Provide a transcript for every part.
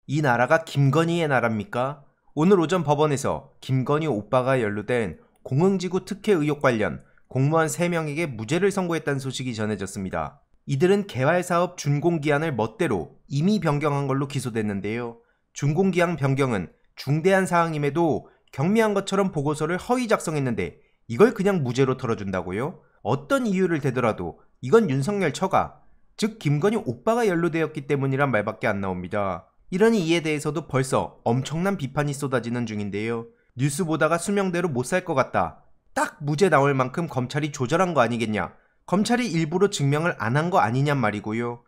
이 나라가 김건희의 나라입니까? 오늘 오전 법원에서 김건희 오빠가 연루된 공흥지구 특혜 의혹 관련 공무원 3명에게 무죄를 선고했다는 소식이 전해졌습니다. 이들은 개발사업 준공기한을 멋대로 이미 변경한 걸로 기소됐는데요. 준공기한 변경은 중대한 사항임에도 경미한 것처럼 보고서를 허위 작성했는데 이걸 그냥 무죄로 털어준다고요? 어떤 이유를 대더라도 이건 윤석열 처가, 즉 김건희 오빠가 연루되었기 때문이란 말밖에 안 나옵니다. 이러니 이에 대해서도 벌써 엄청난 비판이 쏟아지는 중인데요. 뉴스 보다가 수명대로 못 살 것 같다. 딱 무죄 나올 만큼 검찰이 조절한 거 아니겠냐. 검찰이 일부러 증명을 안 한 거 아니냔 말이고요.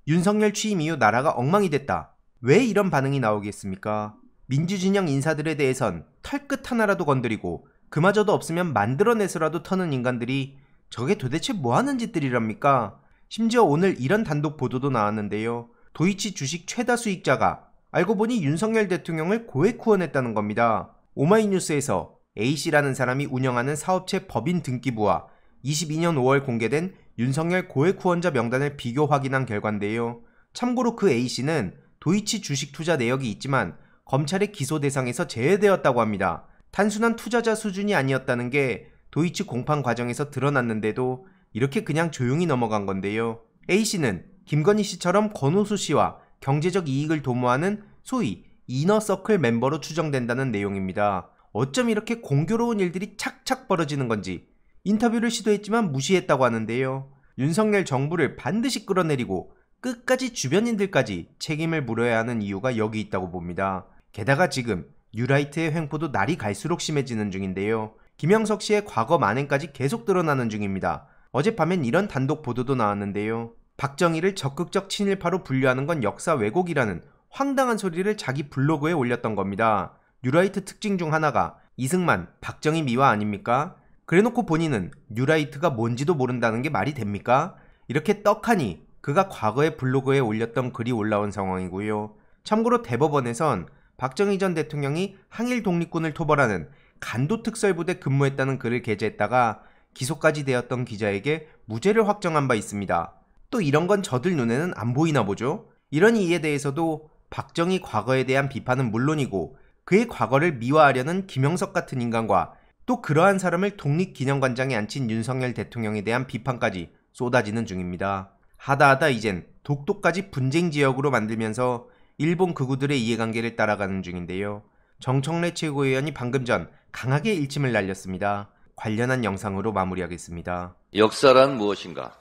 윤석열 취임 이후 나라가 엉망이 됐다. 왜 이런 반응이 나오겠습니까? 민주진영 인사들에 대해선 털끝 하나라도 건드리고 그마저도 없으면 만들어내서라도 터는 인간들이 저게 도대체 뭐하는 짓들이랍니까? 심지어 오늘 이런 단독 보도도 나왔는데요. 도이치 주식 최다 수익자가 알고 보니 윤석열 대통령을 고액 후원했다는 겁니다. 오마이뉴스에서 A씨라는 사람이 운영하는 사업체 법인 등기부와 22년 5월 공개된 윤석열 고액 후원자 명단을 비교 확인한 결과인데요. 참고로 그 A씨는 도이치 주식 투자 내역이 있지만 검찰의 기소 대상에서 제외되었다고 합니다. 단순한 투자자 수준이 아니었다는 게 도이치 공판 과정에서 드러났는데도 이렇게 그냥 조용히 넘어간 건데요. A씨는 김건희 씨처럼 권오수 씨와 경제적 이익을 도모하는 소위 이너서클 멤버로 추정된다는 내용입니다. 어쩜 이렇게 공교로운 일들이 착착 벌어지는 건지 인터뷰를 시도했지만 무시했다고 하는데요. 윤석열 정부를 반드시 끌어내리고 끝까지 주변인들까지 책임을 물어야 하는 이유가 여기 있다고 봅니다. 게다가 지금 뉴라이트의 횡포도 날이 갈수록 심해지는 중인데요. 김영석 씨의 과거 만행까지 계속 드러나는 중입니다. 어젯밤엔 이런 단독 보도도 나왔는데요. 박정희를 적극적 친일파로 분류하는 건 역사 왜곡이라는 황당한 소리를 자기 블로그에 올렸던 겁니다. 뉴라이트 특징 중 하나가 이승만, 박정희 미화 아닙니까? 그래놓고 본인은 뉴라이트가 뭔지도 모른다는 게 말이 됩니까? 이렇게 떡하니 그가 과거에 블로그에 올렸던 글이 올라온 상황이고요. 참고로 대법원에선 박정희 전 대통령이 항일 독립군을 토벌하는 간도특설부대 근무했다는 글을 게재했다가 기소까지 되었던 기자에게 무죄를 확정한 바 있습니다. 또 이런 건 저들 눈에는 안 보이나 보죠? 이러니 이에 대해서도 박정희 과거에 대한 비판은 물론이고 그의 과거를 미화하려는 김영석 같은 인간과 또 그러한 사람을 독립기념관장에 앉힌 윤석열 대통령에 대한 비판까지 쏟아지는 중입니다. 하다하다 이젠 독도까지 분쟁 지역으로 만들면서 일본 극우들의 이해관계를 따라가는 중인데요. 정청래 최고위원이 방금 전 강하게 일침을 날렸습니다. 관련한 영상으로 마무리하겠습니다. 역사란 무엇인가?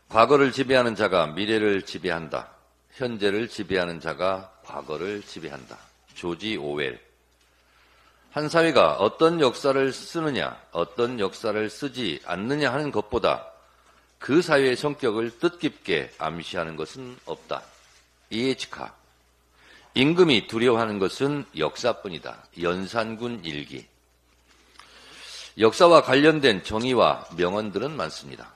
과거를 지배하는 자가 미래를 지배한다. 현재를 지배하는 자가 과거를 지배한다. 조지 오웰. 한 사회가 어떤 역사를 쓰느냐, 어떤 역사를 쓰지 않느냐 하는 것보다 그 사회의 성격을 뜻깊게 암시하는 것은 없다. 이에치카. 임금이 두려워하는 것은 역사뿐이다. 연산군 일기. 역사와 관련된 정의와 명언들은 많습니다.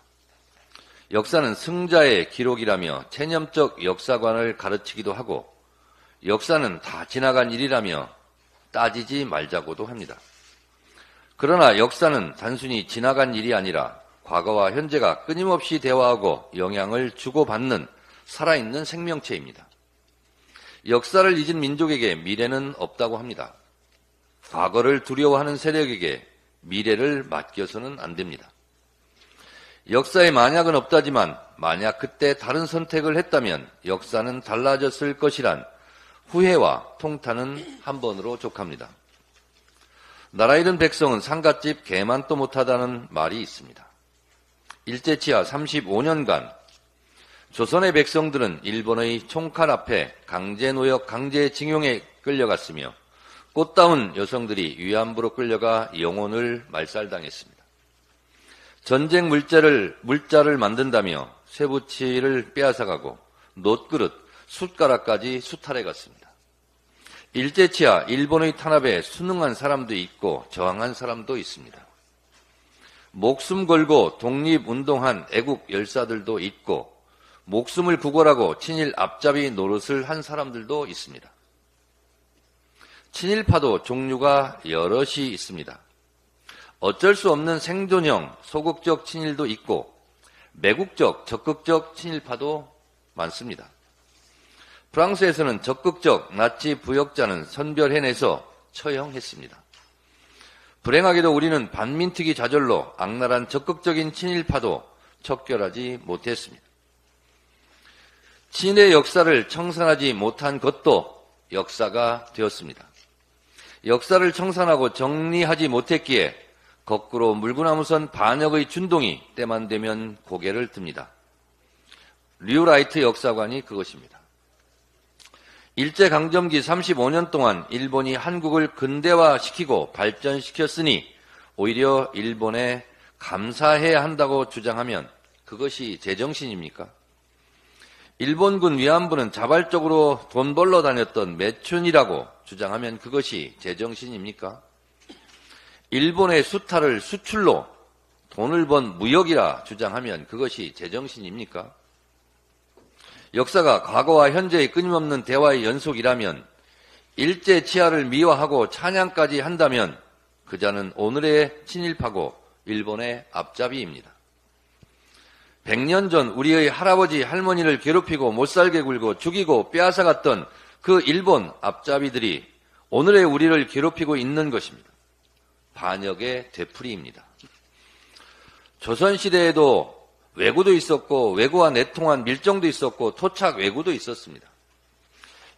역사는 승자의 기록이라며 체념적 역사관을 가르치기도 하고 역사는 다 지나간 일이라며 따지지 말자고도 합니다. 그러나 역사는 단순히 지나간 일이 아니라 과거와 현재가 끊임없이 대화하고 영향을 주고받는 살아있는 생명체입니다. 역사를 잊은 민족에게 미래는 없다고 합니다. 과거를 두려워하는 세력에게 미래를 맡겨서는 안 됩니다. 역사에 만약은 없다지만 만약 그때 다른 선택을 했다면 역사는 달라졌을 것이란 후회와 통탄은 한 번으로 족합니다. 나라 잃은 백성은 상갓집 개만도 못하다는 말이 있습니다. 일제치하 35년간 조선의 백성들은 일본의 총칼 앞에 강제노역, 강제징용에 끌려갔으며 꽃다운 여성들이 위안부로 끌려가 영혼을 말살당했습니다. 전쟁 물자를 만든다며 쇠붙이를 빼앗아가고 놋그릇, 숟가락까지 수탈해갔습니다. 일제치하 일본의 탄압에 순응한 사람도 있고 저항한 사람도 있습니다. 목숨 걸고 독립운동한 애국 열사들도 있고 목숨을 구걸하고 친일 앞잡이 노릇을 한 사람들도 있습니다. 친일파도 종류가 여럿이 있습니다. 어쩔 수 없는 생존형 소극적 친일도 있고 매국적 적극적 친일파도 많습니다. 프랑스에서는 적극적 나치 부역자는 선별해내서 처형했습니다. 불행하게도 우리는 반민특위 좌절로 악랄한 적극적인 친일파도 척결하지 못했습니다. 친일의 역사를 청산하지 못한 것도 역사가 되었습니다. 역사를 청산하고 정리하지 못했기에 거꾸로 물구나무선 반역의 준동이 때만 되면 고개를 듭니다. 류라이트 역사관이 그것입니다. 일제강점기 35년 동안 일본이 한국을 근대화시키고 발전시켰으니 오히려 일본에 감사해야 한다고 주장하면 그것이 제정신입니까? 일본군 위안부는 자발적으로 돈 벌러 다녔던 매춘이라고 주장하면 그것이 제정신입니까? 일본의 수탈을 수출로 돈을 번 무역이라 주장하면 그것이 제정신입니까? 역사가 과거와 현재의 끊임없는 대화의 연속이라면 일제 치하를 미화하고 찬양까지 한다면 그자는 오늘의 친일파고 일본의 앞잡이입니다. 100년 전 우리의 할아버지 할머니를 괴롭히고 못살게 굴고 죽이고 빼앗아갔던 그 일본 앞잡이들이 오늘의 우리를 괴롭히고 있는 것입니다. 반역의 되풀이입니다. 조선시대에도 왜구도 있었고 왜구와 내통한 밀정도 있었고 토착 왜구도 있었습니다.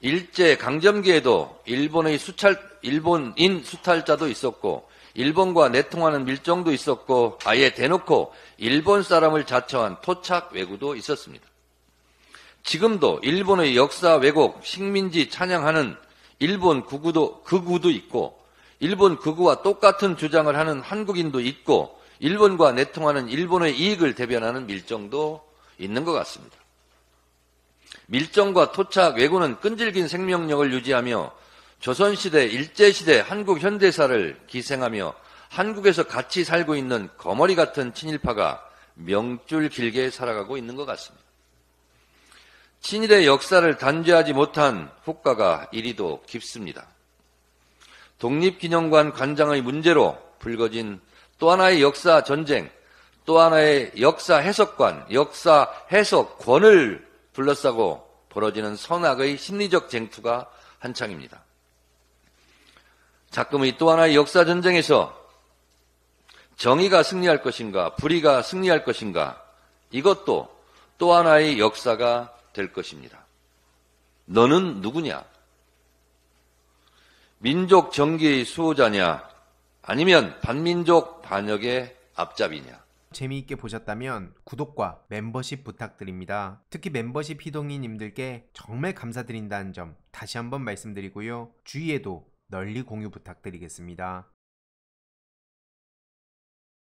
일제 강점기에도 일본인 수탈자도 있었고 일본과 내통하는 밀정도 있었고 아예 대놓고 일본 사람을 자처한 토착 왜구도 있었습니다. 지금도 일본의 역사 왜곡, 식민지 찬양하는 일본 극우도 있고 일본 극우와 똑같은 주장을 하는 한국인도 있고 일본과 내통하는 일본의 이익을 대변하는 밀정도 있는 것 같습니다. 밀정과 토착 왜구는 끈질긴 생명력을 유지하며 조선시대, 일제시대 한국 현대사를 기생하며 한국에서 같이 살고 있는 거머리 같은 친일파가 명줄 길게 살아가고 있는 것 같습니다. 친일의 역사를 단죄하지 못한 후과가 이리도 깊습니다. 독립기념관 관장의 문제로 불거진 또 하나의 역사 전쟁, 또 하나의 역사 해석관, 역사 해석권을 둘러싸고 벌어지는 선악의 심리적 쟁투가 한창입니다. 작금의 또 하나의 역사 전쟁에서 정의가 승리할 것인가, 불의가 승리할 것인가, 이것도 또 하나의 역사가 될 것입니다. 너는 누구냐? 민족 정기의 수호자냐? 아니면 반민족 반역의 앞잡이냐? 재미있게 보셨다면 구독과 멤버십 부탁드립니다. 특히 멤버십 희동이님들께 정말 감사드린다는 점 다시 한번 말씀드리고요. 주위에도 널리 공유 부탁드리겠습니다.